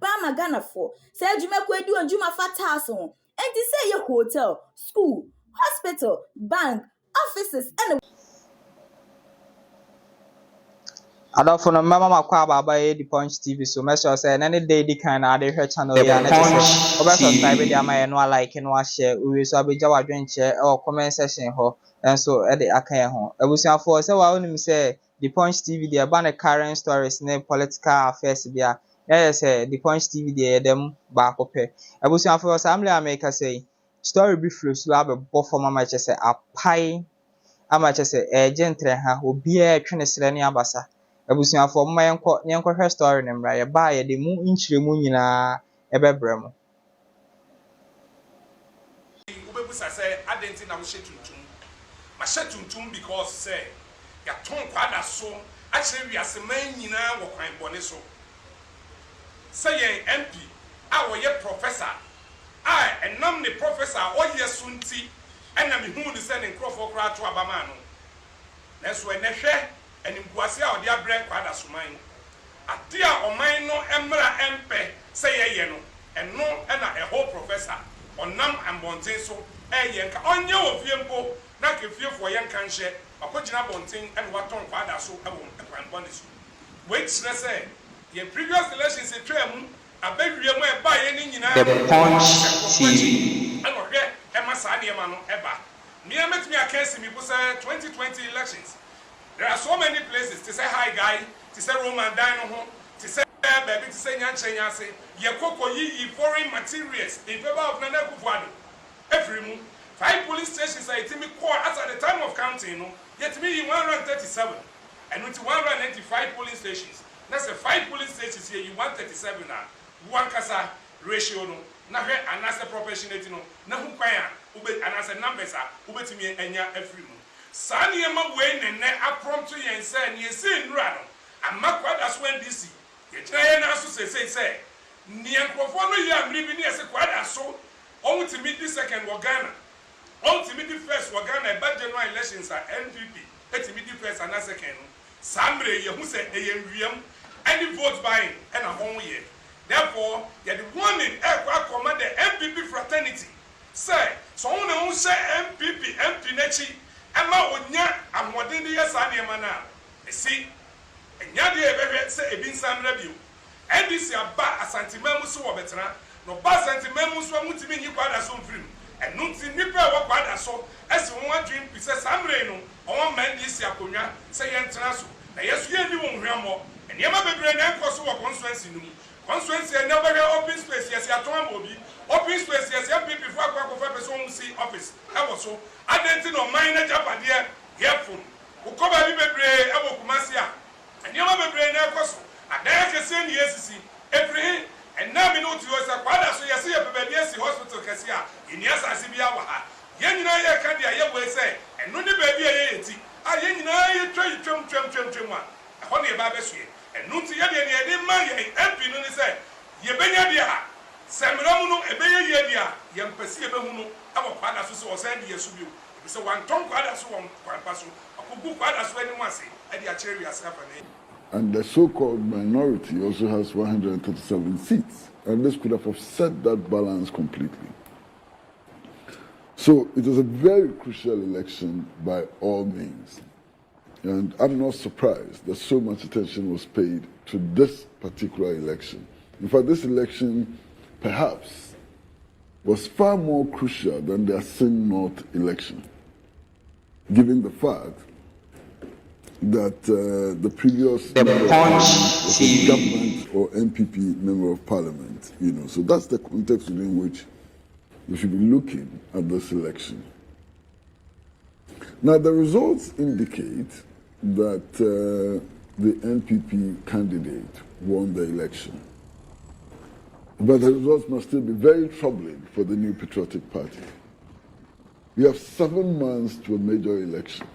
Abama Ghana for. Say Juma do and Juma Fatas on. And to say your hotel, school, hospital, bank, offices, and Adolfo no mama makwa baba the Punch TV so make sure say any day the kind na dey channel ya na say oba subscribe dey ama no like no share we so abeja wadwen share or comment section ho and so e dey aka ho abusuafo say wa onim say the Punch TV dey ban the current stories ne political affairs bia say the Punch TV dey dem ba kope abusuafo assembly america say story bi flow so abebo for mama che say apai ama che say gentle ha obi a twe ne sere ne abasa abusuafo mma yenko hwe story ne mra ye ba ye de mu nchiremu nyina ebebrɛ mu ubebusa say adenti na wo shetuntum ma shetuntum because say ya ton Kwadaso akire wiase man nyina wo kwan bone so say ye MP a wo ye professor enam ne professor o ye sunti ena me hu ni say ne nkrofo kra to abama no na so enehwe animguase a odi abrɛ Kwadaso man ade a oman no emra empe say ye no eno na a whole professor onam ambonten so yenka onye ofiempo na kefiefo yenka nhye akogina bonten and waton Kwadaso abon ekwanbone so wait say ye previous elections etwam abawie mu eba ye ni nyina the Punch TV and ohwe ema saa de ma no eba me ametumi akansi mi bu say 2020 elections. There are so many places to say hi guy, to say Roman dino home, to say baby, to say Nyanchanyase, Yakoko yi foreign materials in favor of Nana Kufuado. Every month, 5 police stations are at the time of counting, yet me 137 and with 195 police stations. That's a 5 police stations here, you 137 now. One kasa ratio no, na and as a proportionate no, na hukwaya, ube and as a numbers are, ube to me enya every month. Sani ema we nene apromptu yen se ni ese nura no ama Kwadaso NDC ye tira ye na so say ni enkrofo no ye amri bi ni ese Kwadaso on timi di second wo Ghana on timi di first wo Ghana ba general elections are NPP etimi di first and second no samre ye hu se ye wiem any vote buying and a hon ye therefore ye the warning e kwa command the NPP fraternity say so on say NPP MP nechi Emma wonya amodin de yesa ne mana esi enya de ebehwe se ebi nsam rabiu NDC aba asantimamu so wo betena no ba asantimamu so amutimi nyi Kwadaso mfrim enu nti nipa wo Kwadaso esi won adwin pise samre no won man NDC akonwa se ye ntena so na yesu ye ni won hwemo eniema bebre na enkoso wo constituency no constituency e na bebre open space yes aton obi open space yes MPP for akwa person see office e wo so adenti no minor japade helpful ukoba bi bebre e wo kumasi a eniema bebre na enkoso adan kese ni esisi every and now me know to you say Kwadaso yes ye bebe esi hospital kese a eni asase bia wa ha ye nyina ye ka dia ye we say eno ne baby ye yeti a ye nyina ye twam a ho ne ba besue eno nti ye de ne de man ye MP no ni say ye benya dia ha semramu no ebeye ye dia ye mpesi ebehu no abo Kwadaso so o say de yesu bi o say wan ton Kwadaso won kwampa so akugu Kwadaso ani mu ase e de a chere wi ase afa na. And the so-called minority also has 137 seats. And this could have offset that balance completely. So it was a very crucial election by all means. And I'm not surprised that so much attention was paid to this particular election. In fact, this election perhaps was far more crucial than the Asin North election, given the fact that the previous member of parliament was a government or MPP member of parliament, So that's the context within which we should be looking at this election. Now, the results indicate that the NPP candidate won the election. But the results must still be very troubling for the New Patriotic Party. We have 7 months to a major election.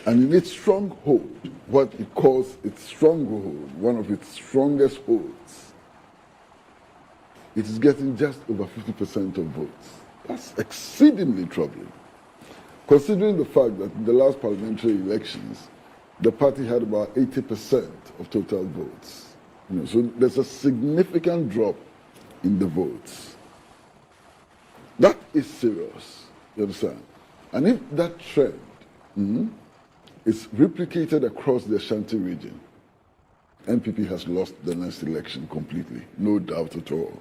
And in its stronghold, what it calls its stronghold, one of its strongest holds, it is getting just over 50% of votes. That's exceedingly troubling, considering the fact that in the last parliamentary elections, the party had about 80% of total votes. So there's a significant drop in the votes. That is serious, you understand? And if that trend is replicated across the Ashanti region, NPP has lost the next election completely, no doubt at all.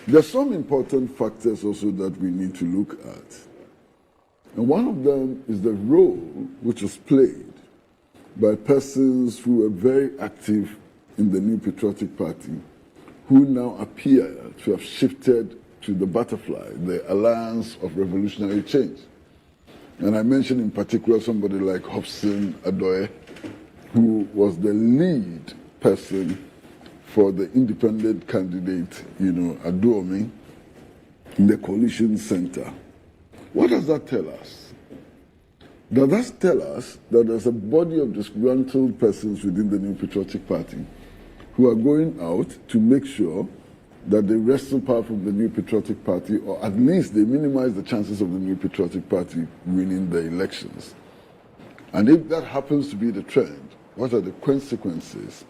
There are some important factors also that we need to look at. And one of them is the role which was played by persons who were very active in the New Patriotic Party, who now appear to have shifted to the butterfly, the Alliance of Revolutionary Change. And I mentioned in particular somebody like Hobson Adoye, who was the lead person for the independent candidate, Aduomi, in the coalition center. What does that tell us? Does that tell us that there's a body of disgruntled persons within the New Patriotic Party who are going out to make sure that they wrestle power from the New Patriotic Party, or at least they minimize the chances of the New Patriotic Party winning the elections? And if that happens to be the trend, what are the consequences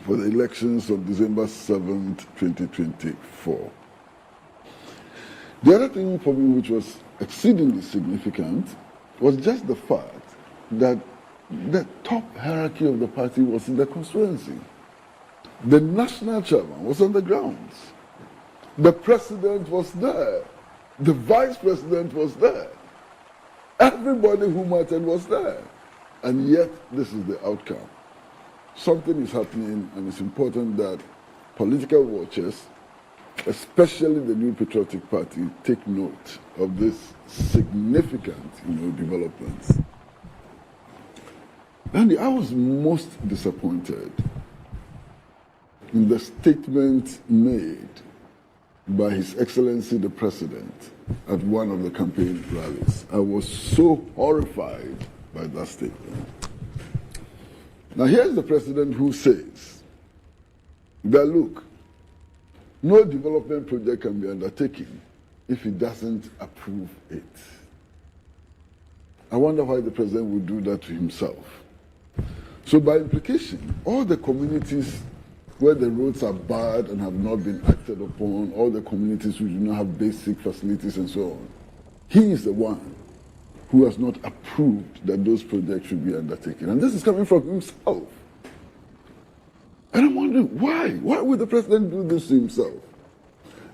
for the elections of December 7th, 2024? The other thing for me which was exceedingly significant was just the fact that the top hierarchy of the party was in the constituency. The national chairman was on the grounds. The president was there. The vice president was there. Everybody who mattered was there. And yet, this is the outcome. Something is happening, and it's important that political watchers, especially the New Patriotic Party, take note of this significant, developments. And I was most disappointed in the statement made by His Excellency the President at one of the campaign rallies. I was so horrified by that statement. Now here's the President who says that, look, no development project can be undertaken if he doesn't approve it. I wonder why the President would do that to himself. So by implication, all the communities where the roads are bad and have not been acted upon, all the communities who do not have basic facilities and so on, he is the one who has not approved that those projects should be undertaken. And this is coming from himself. And I'm wondering, why? Why would the President do this to himself?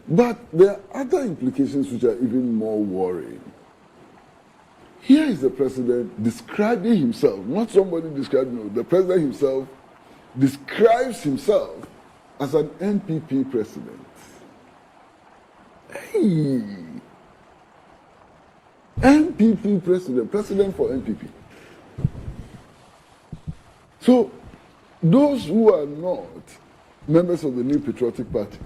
But there are other implications which are even more worrying. Here is the President describing himself, not somebody describing him, the President himself describes himself as an NPP president. Hey! NPP president, president for NPP. So, those who are not members of the New Patriotic Party,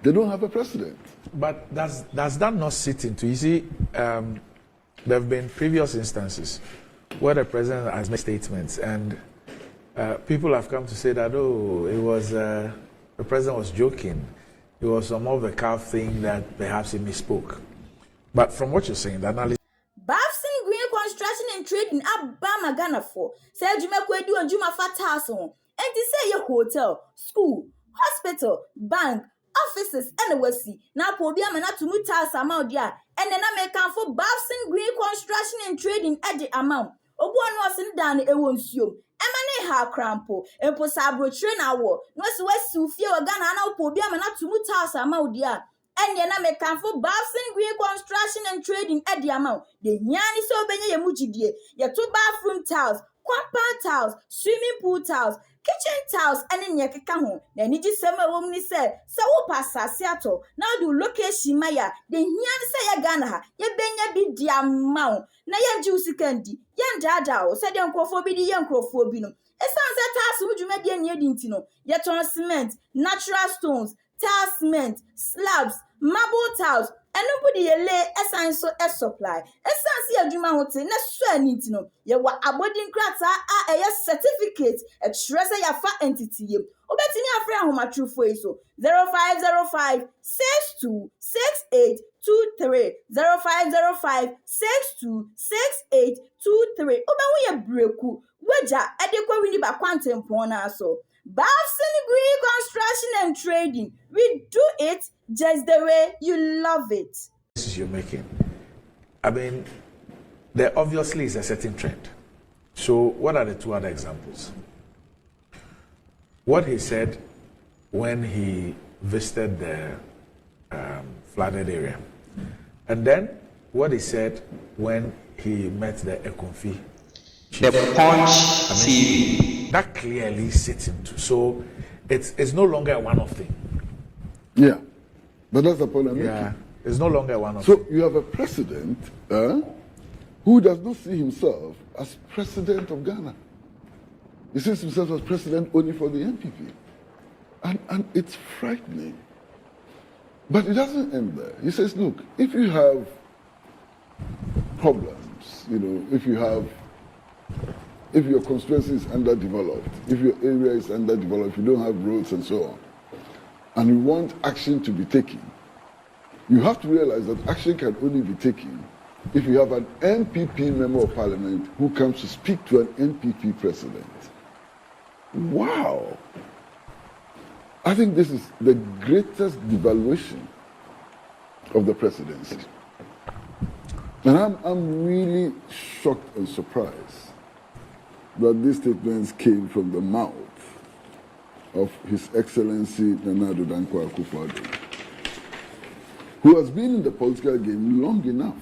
they don't have a president. But does that not sit into, you see, there have been previous instances where the president has made statements and people have come to say that, it was, the president was joking. It was some of the calf thing that perhaps he misspoke. But from what you're saying, the analysis. Babson Green Construction and Trading Abama Ghana for. Say Jumekwedu and Juma Fatas on. And to say your hotel, school, hospital, bank, offices, and the Westy. Now podium and not to mutas amount there. And then I make for Babson Green Construction and Trading at the amount. Obuan was in down a won't you. Emane ha crampo, and posabro train hour. No West Sufia or Ghana now podium and not to mutas amount there. And yana me can for Babson Green Construction and Trading at the amount. The Nyani so benye yamuji die. Your 2 bathroom tiles, compound tiles, swimming pool tiles, kitchen tiles, and in your kakaho. Then you just summer woman said, so passa Seattle. Now do location Maya. The Nyani say ya Ghana. Ye benya be the amount. Na yan juicy candy. Yan dada, said young crofobidi, young crofobino. A sunset task would you make the Yedintino. Yet on cement, natural stones, tile cement, slabs, marble tiles, and nobody lay a sign so a supply. A sense of Juma Hotel, no swear need to know. You were a boarding crata a certificate, a treasure ya fat entity. Obeting frɛ ahomatrofo yi so 0505 626823 0505 626823 wobɛhu yɛ breku wagya ɛde kɔ wini ba kwantempɔn na so. Bafsin Green Construction and Trading. We do it just the way you love it. This is you're making. I mean, there obviously is a certain trend. So, what are the two other examples? What he said when he visited the flooded area, and then what he said when he met the Ekonfi. The Punch TV. That clearly sits into. So it's no longer a one-off thing. Yeah, but that's the point I'm making. Yeah, it's no longer a one-off. So you have a president who does not see himself as president of Ghana. He sees himself as president only for the NPP. And it's frightening. But it doesn't end there. He says, look, if you have problems, if your constituency is underdeveloped, if your area is underdeveloped, if you don't have roads and so on, and you want action to be taken, you have to realize that action can only be taken if you have an NPP member of parliament who comes to speak to an NPP president. Wow. I think this is the greatest devaluation of the presidency. And I'm really shocked and surprised that these statements came from the mouth of His Excellency Nana Addo Dankwa Akufo-Addo, who has been in the political game long enough,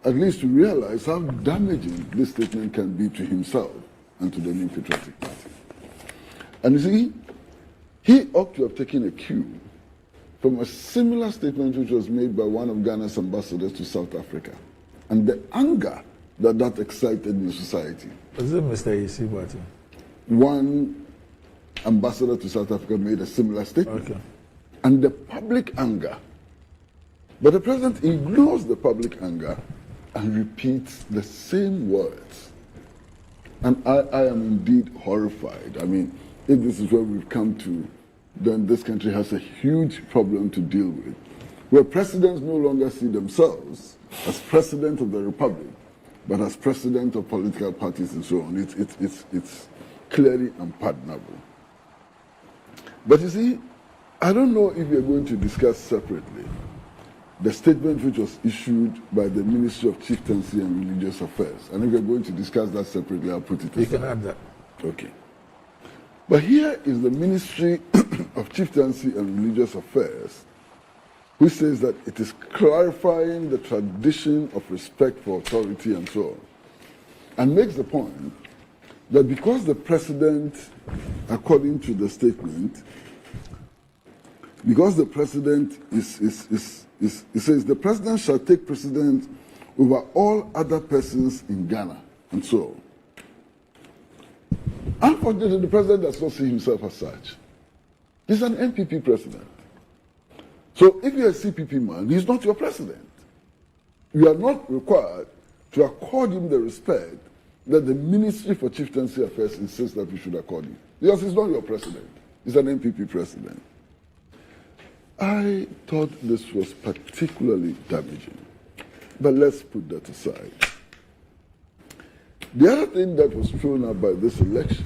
at least to realize how damaging this statement can be to himself and to the New Patriotic Party. And you see, he ought to have taken a cue from a similar statement which was made by one of Ghana's ambassadors to South Africa, and the anger that excited in the society. Was it Mr. E.C. Bati? One ambassador to South Africa made a similar statement. Okay. And the public anger. But the president ignores the public anger and repeats the same words. And I am indeed horrified. I mean, if this is where we've come to, then this country has a huge problem to deal with, where presidents no longer see themselves as president of the republic, but as president of political parties and so on. It's clearly unpardonable. But you see, I don't know if we are going to discuss separately the statement which was issued by the Ministry of Chieftaincy and Religious Affairs. And if we are going to discuss that separately, I'll put it aside. You can add that. Okay. But here is the Ministry of Chieftaincy and Religious Affairs, which says that it is clarifying the tradition of respect for authority and so on, and makes the point that because the president, according to the statement, because the president it says the president shall take precedence over all other persons in Ghana, and so on. Unfortunately, the president does not see himself as such. He's an NPP president. So if you're a CPP man, he's not your president. You are not required to accord him the respect that the Ministry for Chieftaincy Affairs insists that we should accord him. Because he's not your president. He's an NPP president. I thought this was particularly damaging. But let's put that aside. The other thing that was thrown up by this election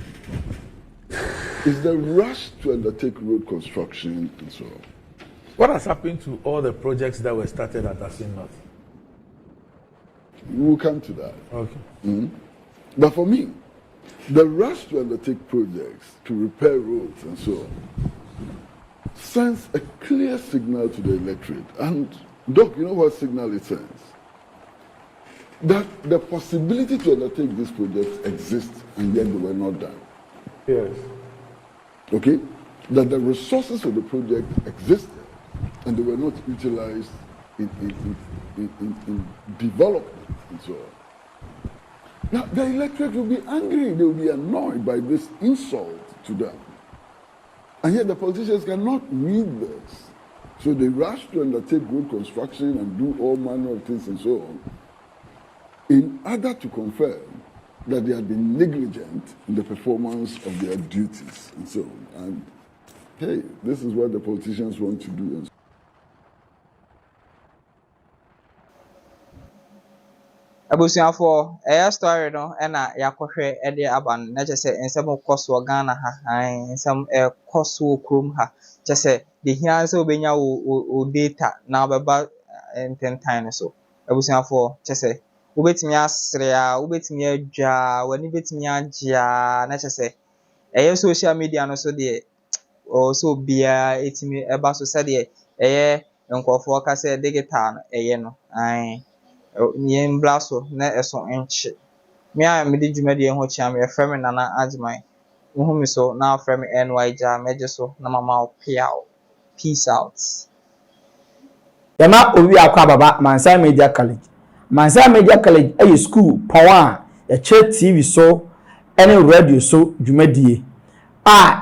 is the rush to undertake road construction and so on. What has happened to all the projects that were started at Asin North? We'll come to that. Okay. But for me, the rush to undertake projects, to repair roads and so on, sends a clear signal to the electorate. And Doc, you know what signal it sends? That the possibility to undertake these projects exists and yet they were not done. Yes. Okay? That the resources of the project existed and they were not utilized in development and so on. Now, the electorate will be angry, they will be annoyed by this insult to them. And yet the politicians cannot read this. So they rush to undertake road construction and do all manner of things and so on, in order to confirm that they had been negligent in the performance of their duties and so on. And hey, this is what the politicians want to do. abusuafo story no na yakohwe de aba no na kyese ensem koso Ghana ha ensem koso krom ha kyese de hia se obenya o data na obeba ententan no so abusuafo kyese ubetimi asre a ubetimi adwa wani betimi agya na kyese social media no so de o so bia etimi eba so se de nkofo ka se digital no no yen blaso na eso enche me a me di dwumade ho chia me frame nana ajman wo mi so na frame ny ja meje so na mama o peace out yama owi akwa baba Mansa Media College. Mansa Media College a school power ya che TV so any radio so dwumadie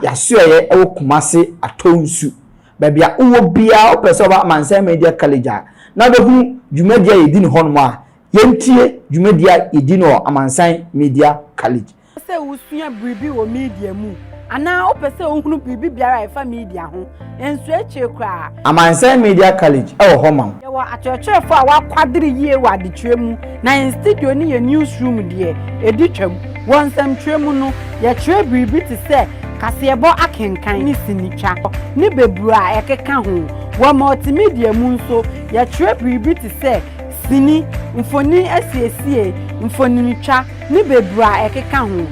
ya so ye e Kumase atonsu babia uwo bia o pese ba Mansa Media College na be hu dwumadie yedi ne hono a yentie dwumadie yedi no Mansa Media College se usua bribi wo media mu ana o pese ohunu bribi biara e fa media ho enso eche kra Mansa Media College e wo homa ye wo atwetwefo a wa kwadiri yie wa adetwe mu na in studio ni ye newsroom de editwam wonsam twemu no ye twe bribi ti se kasebo akenkan ni sinitwa ni bebura ekeka ho wo multimedia mu nso ye twe bribi ti se sini mfoni asiesie mfoni nitwa ni bebura ekeka ho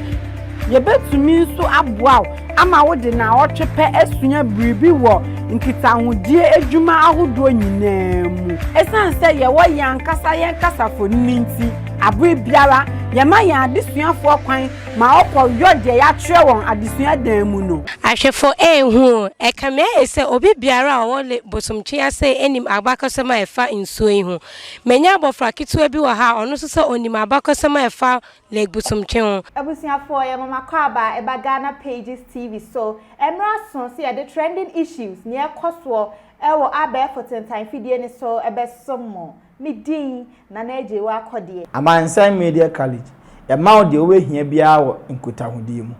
ye betumi nso aboa ama wo de na otwepe asunya bribi wo nkitahudie adwuma ahodo nyinaa mu esanse ye wo yankasa foni nti abwe biara ye ma ya adesuafo kwan ma okọ yode ya twerɛ won adesua dan mu no ahwefo ehu ekame ese obi biara wo le bosomtwe ase enim abakosema efa nsuo ihu menya abofra kitu bi wo ha ono so se onim abakosema efa le bosomtwe ho abusuafo ye mama kwaba eba Ghana Pages TV so emra so se ye the trending issues near koso ewo abe for time fidie ni so ebe somo midin na naje wa akode Mansa Media College ya ma de we hia bia wo nkutahudie mu